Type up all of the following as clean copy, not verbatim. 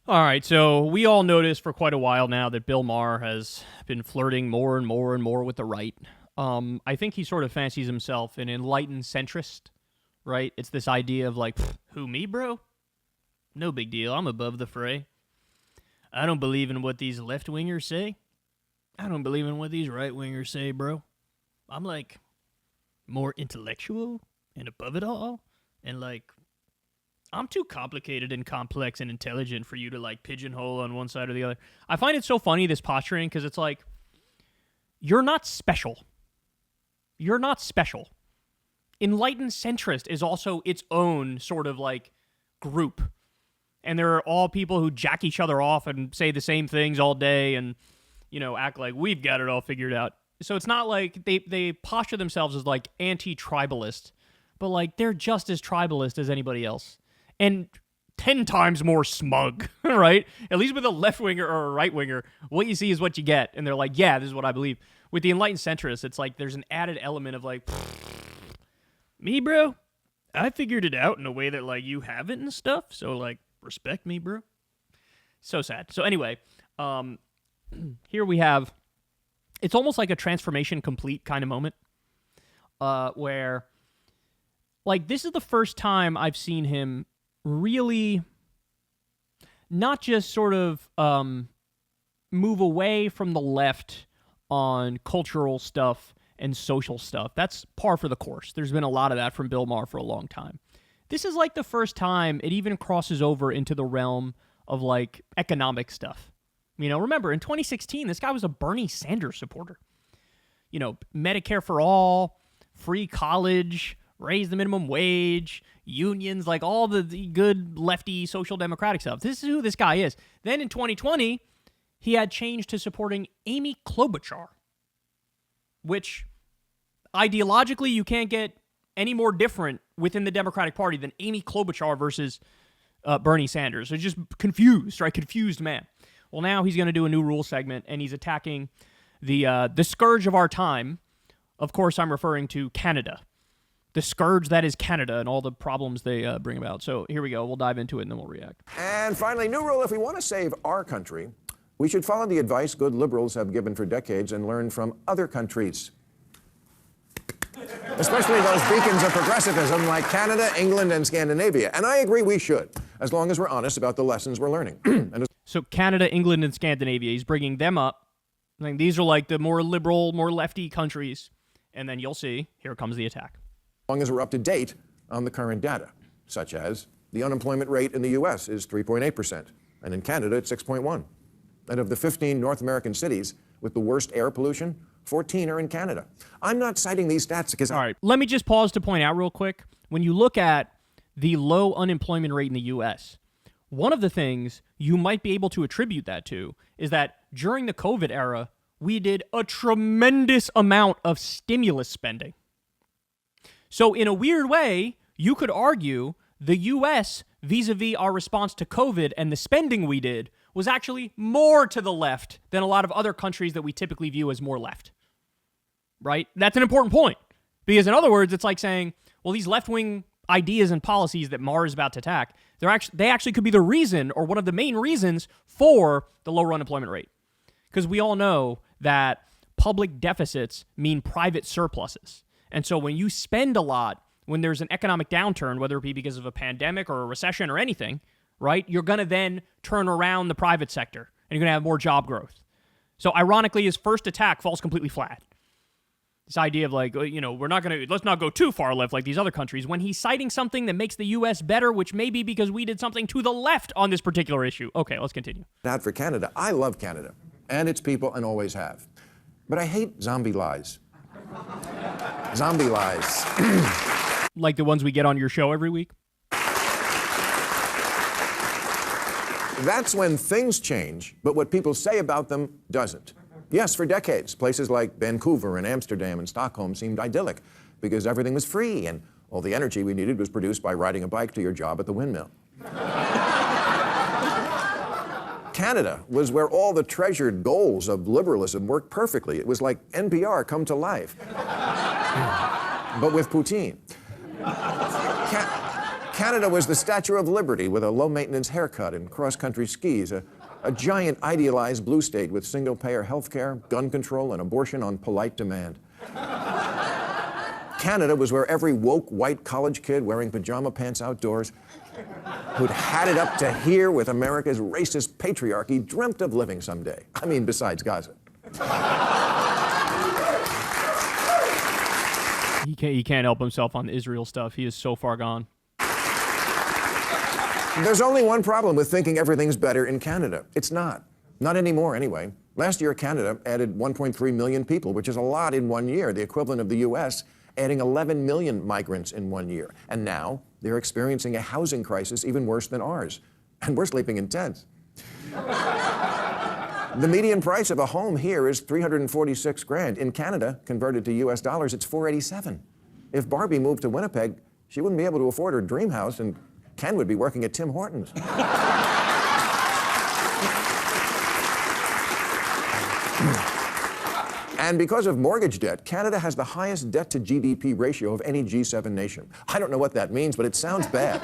All right, so we all noticed for quite a while now that Bill Maher has been flirting more and more and more with the right. I think he sort of fancies himself an enlightened centrist, right? It's this idea of like, who, me, bro? No big deal. I'm above the fray. I don't believe in what these left-wingers say. I don't believe in what these right-wingers say, bro. I'm like more intellectual and above it all, and like I'm too complicated and complex and intelligent for you to like pigeonhole on one side or the other. I find it so funny, this posturing, because it's like, you're not special. You're not special. Enlightened centrist is also its own sort of like group. And there are all people who jack each other off and say the same things all day and, you know, act like we've got it all figured out. So it's not like they posture themselves as like anti-tribalist, but like they're just as tribalist as anybody else. And 10 times more smug, right? At least with a left-winger or a right-winger, what you see is what you get. And they're like, yeah, this is what I believe. With the enlightened centrists, it's like there's an added element of like, me, bro? I figured it out in a way that like you haven't and stuff. So like, respect me, bro. So sad. So anyway, here we have, it's almost like a transformation complete kind of moment where like this is the first time I've seen him really not just sort of move away from the left on cultural stuff and social stuff. That's par for the course. There's been a lot of that from Bill Maher for a long time. This is like the first time it even crosses over into the realm of like economic stuff. You know, remember in 2016, this guy was a Bernie Sanders supporter. You know, Medicare for all, free college, raise the minimum wage, unions, like all the good lefty social democratic stuff. This is who this guy is. Then in 2020, he had changed to supporting Amy Klobuchar, which ideologically you can't get any more different within the Democratic Party than Amy Klobuchar versus Bernie Sanders. So just confused, right? Confused man. Well, now he's going to do a new rule segment, and he's attacking the scourge of our time. Of course, I'm referring to Canada. The scourge that is Canada and all the problems they bring about. So here we go. We'll dive into it, and then we'll react. And finally, new rule: if we want to save our country, we should follow the advice good liberals have given for decades and learn from other countries. Especially those beacons of progressivism like Canada, England, and Scandinavia. And I agree we should, as long as we're honest about the lessons we're learning. So Canada, England, and Scandinavia, he's bringing them up. I think these are like the more liberal, more lefty countries. And then you'll see, here comes the attack. As long as we're up to date on the current data, such as the unemployment rate in the U.S. is 3.8%, and in Canada it's 6.1%. And of the 15 North American cities with the worst air pollution, 14 are in Canada. I'm not citing these stats because... All right, let me just pause to point out real quick. When you look at the low unemployment rate in the U.S., one of the things you might be able to attribute that to is that during the COVID era, we did a tremendous amount of stimulus spending. So in a weird way, you could argue the U.S. vis-a-vis our response to COVID and the spending we did was actually more to the left than a lot of other countries that we typically view as more left. Right? That's an important point. Because in other words, it's like saying, well, these left-wing ideas and policies that Maher is about to attack, they actually could be the reason or one of the main reasons for the lower unemployment rate. Because we all know that public deficits mean private surpluses. And so when you spend a lot, when there's an economic downturn, whether it be because of a pandemic or a recession or anything, right, you're going to then turn around the private sector and you're going to have more job growth. So ironically, his first attack falls completely flat. This idea of like, you know, let's not go too far left like these other countries, when he's citing something that makes the U.S. better, which may be because we did something to the left on this particular issue. Okay, let's continue. Not for Canada. I love Canada and its people and always have. But I hate zombie lies. Zombie lies. Like the ones we get on your show every week? That's when things change, but what people say about them doesn't. Yes, for decades, places like Vancouver and Amsterdam and Stockholm seemed idyllic because everything was free and all the energy we needed was produced by riding a bike to your job at the windmill. Canada was where all the treasured goals of liberalism worked perfectly. It was like NPR come to life, but with poutine. Canada was the Statue of Liberty with a low-maintenance haircut and cross-country skis, a giant idealized blue state with single-payer health care, gun control, and abortion on polite demand. Canada was where every woke white college kid wearing pajama pants outdoors who'd had it up to here with America's racist patriarchy dreamt of living someday. I mean, besides Gaza. He can't help himself on the Israel stuff. He is so far gone. There's only one problem with thinking everything's better in Canada. It's not. Not anymore, anyway. Last year, Canada added 1.3 million people, which is a lot in 1 year, the equivalent of the U.S. adding 11 million migrants in 1 year. And now they're experiencing a housing crisis even worse than ours. And we're sleeping in tents. The median price of a home here is $346,000. In Canada, converted to U.S. dollars, it's $487,000. If Barbie moved to Winnipeg, she wouldn't be able to afford her dream house, and Ken would be working at Tim Hortons. And because of mortgage debt, Canada has the highest debt-to-GDP ratio of any G7 nation. I don't know what that means, but it sounds bad.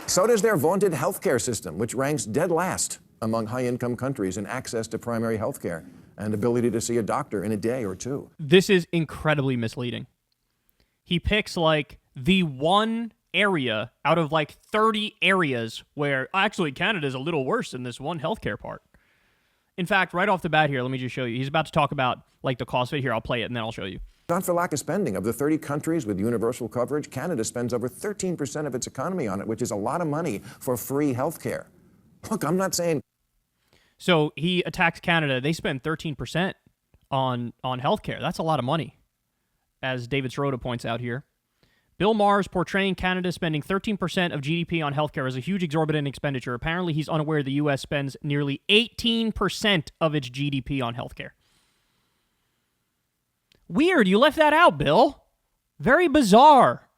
So does their vaunted healthcare system, which ranks dead last among high-income countries in access to primary healthcare and ability to see a doctor in a day or two. This is incredibly misleading. He picks, like, the one area out of, like, 30 areas where, actually, Canada's a little worse in this one healthcare part. In fact, right off the bat here, let me just show you. He's about to talk about, like, the cost of it. Here, I'll play it, and then I'll show you. Not for lack of spending. Of the 30 countries with universal coverage, Canada spends over 13% of its economy on it, which is a lot of money for free health care. Look, I'm not saying... So he attacks Canada. They spend 13% on health care. That's a lot of money, as David Sirota points out here. Bill Maher is portraying Canada spending 13% of GDP on healthcare as a huge exorbitant expenditure. Apparently, he's unaware the U.S. spends nearly 18% of its GDP on healthcare. Weird, you left that out, Bill. Very bizarre.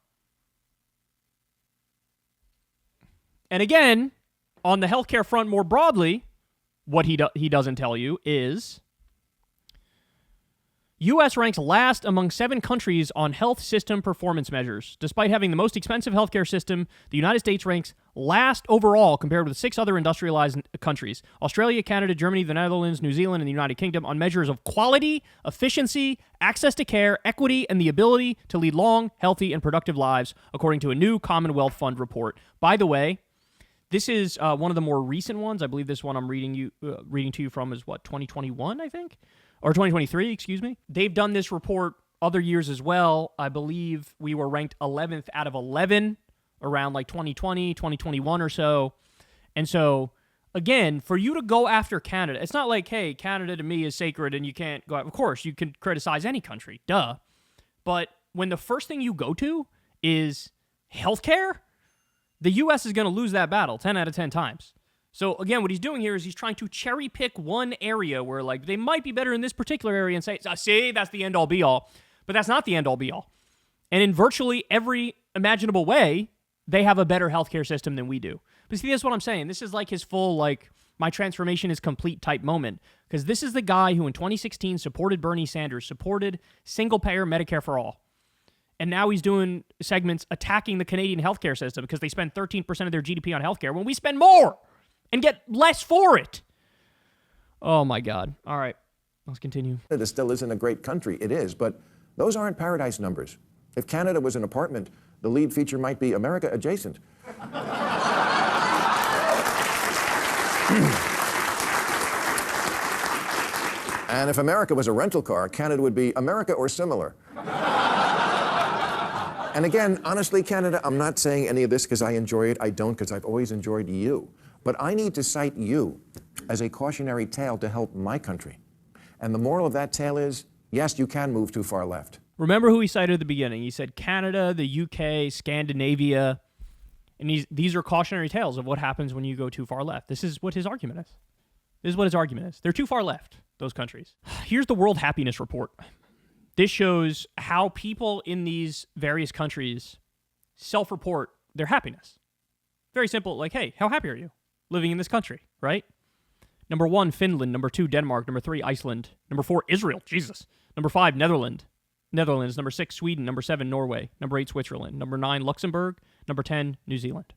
And again, on the healthcare front more broadly, what he doesn't tell you is U.S. ranks last among 7 countries on health system performance measures. Despite having the most expensive healthcare system, the United States ranks last overall compared with 6 other industrialized countries: Australia, Canada, Germany, the Netherlands, New Zealand, and the United Kingdom, on measures of quality, efficiency, access to care, equity, and the ability to lead long, healthy, and productive lives, according to a new Commonwealth Fund report. By the way, this is one of the more recent ones. I believe this one I'm reading to you from is, 2021, I think? Or 2023, excuse me. They've done this report other years as well. I believe we were ranked 11th out of 11 around like 2020, 2021 or so. And so, again, for you to go after Canada, it's not like, hey, Canada to me is sacred and you can't go. Of course, you can criticize any country, duh. But when the first thing you go to is healthcare, the U.S. is going to lose that battle 10 out of 10 times. So, again, what he's doing here is he's trying to cherry pick one area where, like, they might be better in this particular area and say, see, that's the end-all, be-all. But that's not the end-all, be-all. And in virtually every imaginable way, they have a better healthcare system than we do. But see, that's what I'm saying. This is like his full, like, my transformation is complete type moment. Because this is the guy who in 2016 supported Bernie Sanders, supported single-payer Medicare for all. And now he's doing segments attacking the Canadian healthcare system because they spend 13% of their GDP on healthcare when we spend more and get less for it. Oh, my God. All right, let's continue. Canada still isn't a great country. It is, but those aren't paradise numbers. If Canada was an apartment, the lead feature might be America adjacent. And if America was a rental car, Canada would be America or similar. And again, honestly, Canada, I'm not saying any of this because I enjoy it. I don't, because I've always enjoyed you. But I need to cite you as a cautionary tale to help my country. And the moral of that tale is, yes, you can move too far left. Remember who he cited at the beginning. He said Canada, the UK, Scandinavia. And these are cautionary tales of what happens when you go too far left. This is what his argument is. This is what his argument is. They're too far left, those countries. Here's the World Happiness Report. This shows how people in these various countries self-report their happiness. Very simple, like, hey, how happy are you living in this country, right? Number 1, Finland. Number 2, Denmark. Number 3, Iceland. Number 4, Israel. Jesus. Number 5, Netherlands. Netherlands. Number 6, Sweden. Number 7, Norway. Number 8, Switzerland. Number 9, Luxembourg. Number 10, New Zealand.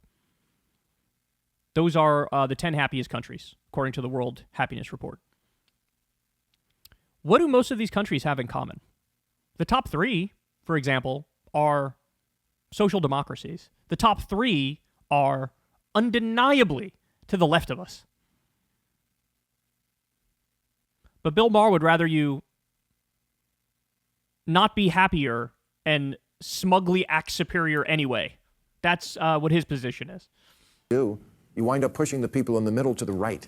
Those are the 10 happiest countries, according to the World Happiness Report. What do most of these countries have in common? The top 3, for example, are social democracies. The top 3 are undeniably to the left of us. But Bill Maher would rather you not be happier and smugly act superior anyway. That's what his position is. You wind up pushing the people in the middle to the right.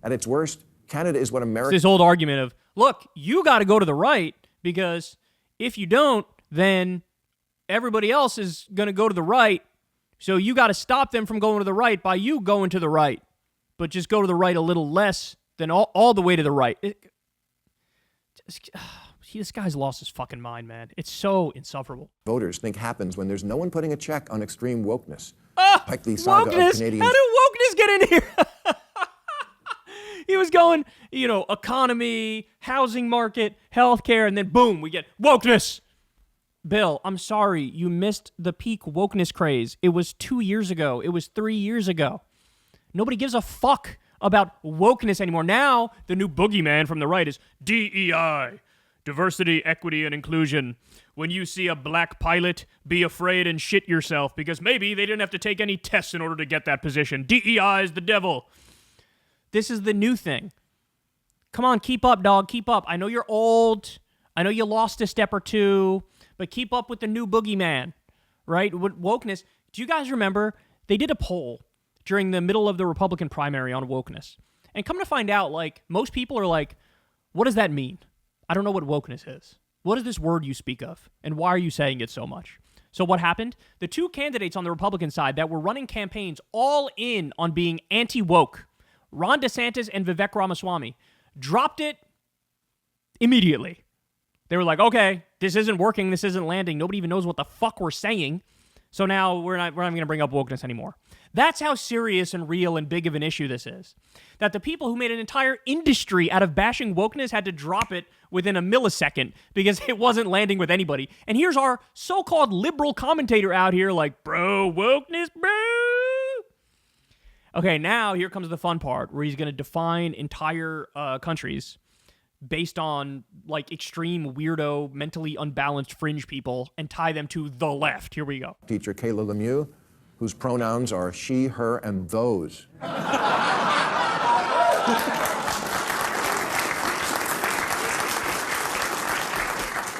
At its worst, Canada is what America... It's this old argument of, look, you got to go to the right because if you don't, then everybody else is going to go to the right. So you got to stop them from going to the right by you going to the right. But just go to the right a little less than all the way to the right. This guy's lost his fucking mind, man. It's so insufferable. Voters think happens when there's no one putting a check on extreme wokeness. Like the saga wokeness? Of Canadians. How did wokeness get in here? He was going, economy, housing market, healthcare, and then boom, we get wokeness. Bill, I'm sorry, you missed the peak wokeness craze. It was 2 years ago. It was 3 years ago. Nobody gives a fuck about wokeness anymore. Now, the new boogeyman from the right is DEI. Diversity, equity, and inclusion. When you see a black pilot, be afraid and shit yourself because maybe they didn't have to take any tests in order to get that position. DEI is the devil. This is the new thing. Come on, keep up, dog. Keep up. I know you're old. I know you lost a step or two, but keep up with the new boogeyman, right? With wokeness. Do you guys remember they did a poll during the middle of the Republican primary on wokeness? And come to find out, most people are like, what does that mean? I don't know what wokeness is. What is this word you speak of? And why are you saying it so much? So what happened? The 2 candidates on the Republican side that were running campaigns all in on being anti-woke, Ron DeSantis and Vivek Ramaswamy, dropped it immediately. They were like, okay, this isn't working. This isn't landing. Nobody even knows what the fuck we're saying. So now we're not going to bring up wokeness anymore. That's how serious and real and big of an issue this is. That the people who made an entire industry out of bashing wokeness had to drop it within a millisecond because it wasn't landing with anybody. And here's our so-called liberal commentator out here like, bro, wokeness, bro. Okay, now here comes the fun part where he's going to define entire countries based on extreme weirdo, mentally unbalanced fringe people and tie them to the left. Here we go. Teacher Kayla Lemieux, whose pronouns are she, her, and those.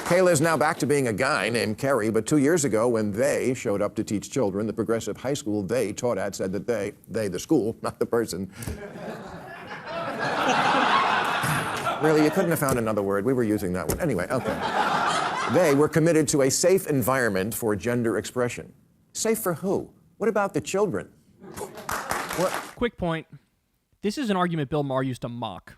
Kayla is now back to being a guy named Kerry, but 2 years ago when they showed up to teach children, the progressive high school they taught at said that they, the school, not the person. Really, you couldn't have found another word. We were using that one. Anyway, okay. They were committed to a safe environment for gender expression. Safe for who? What about the children? What? Quick point. This is an argument Bill Maher used to mock.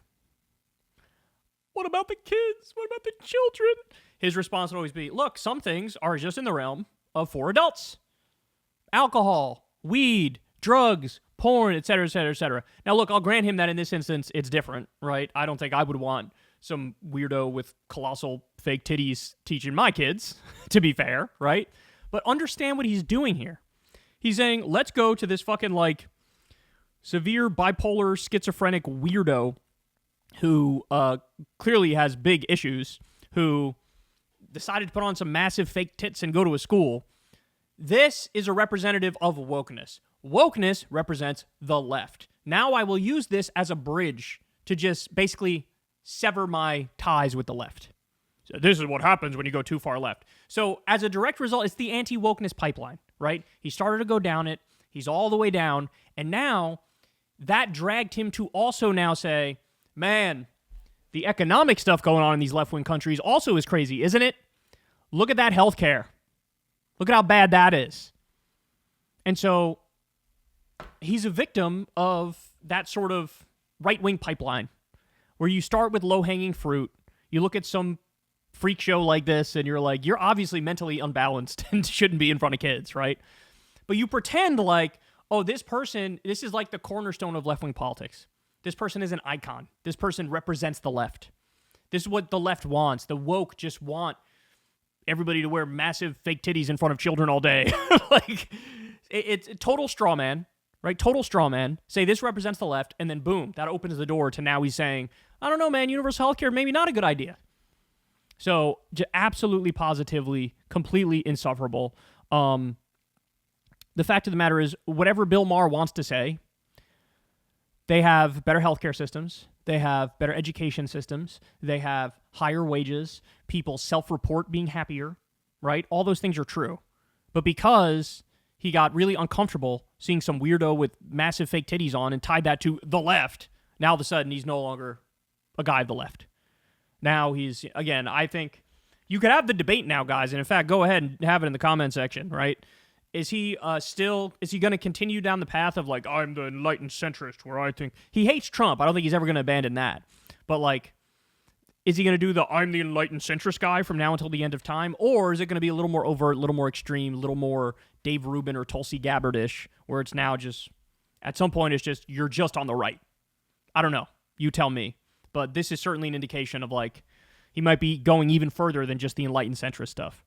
What about the kids? What about the children? His response would always be, look, some things are just in the realm of for adults. Alcohol, weed, drugs, porn, et cetera, et cetera, et cetera. Now, look, I'll grant him that in this instance, it's different, right? I don't think I would want some weirdo with colossal fake titties teaching my kids, to be fair, right? But understand what he's doing here. He's saying, let's go to this fucking, severe bipolar schizophrenic weirdo who clearly has big issues, who decided to put on some massive fake tits and go to a school. This is a representative of wokeness. Wokeness represents the left. Now I will use this as a bridge to just basically sever my ties with the left. So this is what happens when you go too far left. So as a direct result, it's the anti-wokeness pipeline, right? He started to go down it. He's all the way down. And now that dragged him to also now say, man, the economic stuff going on in these left-wing countries also is crazy, isn't it? Look at that healthcare. Look at how bad that is. And so he's a victim of that sort of right-wing pipeline where you start with low-hanging fruit. You look at some freak show like this and you're like, you're obviously mentally unbalanced and shouldn't be in front of kids, right? But you pretend like, oh, this is like the cornerstone of left-wing politics. This person is an icon. This person represents the left. This is what the left wants. The woke just want everybody to wear massive fake titties in front of children all day. Like, it's a total straw man, right? Total straw man. Say this represents the left, and then boom, that opens the door to now he's saying, I don't know, man, universal healthcare, maybe not a good idea. So, absolutely, positively, completely insufferable. The fact of the matter is, whatever Bill Maher wants to say, they have better healthcare systems. They have better education systems. They have higher wages. People self-report being happier, right? All those things are true. But because he got really uncomfortable seeing some weirdo with massive fake titties on and tied that to the left, now all of a sudden he's no longer a guy of the left. Now he's, again, I think you could have the debate now, guys, and in fact, go ahead and have it in the comment section, right? Is he going to continue down the path of, like, I'm the enlightened centrist, where I think he hates Trump? I don't think he's ever going to abandon that. But, like, is he going to do the I'm the enlightened centrist guy from now until the end of time? Or is it going to be a little more overt, a little more extreme, a little more Dave Rubin or Tulsi Gabbard-ish, where it's now just, at some point, it's just, you're just on the right? I don't know. You tell me. But this is certainly an indication of, like, he might be going even further than just the enlightened centrist stuff.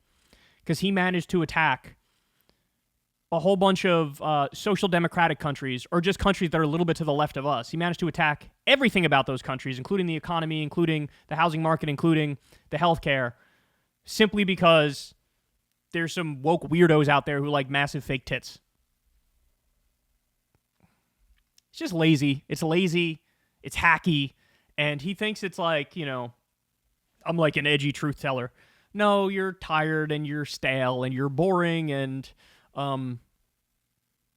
Because he managed to attack a whole bunch of social democratic countries, or just countries that are a little bit to the left of us. He managed to attack everything about those countries, including the economy, including the housing market, including the healthcare, simply because there's some woke weirdos out there who like massive fake tits. It's just lazy. It's lazy. It's hacky. And he thinks it's like, you know, I'm like an edgy truth teller. No, you're tired and you're stale and you're boring and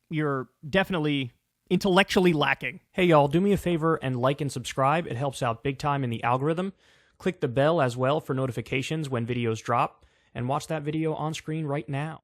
you're definitely intellectually lacking. Hey, y'all, do me a favor and like and subscribe. It helps out big time in the algorithm. Click the bell as well for notifications when videos drop, and watch that video on screen right now.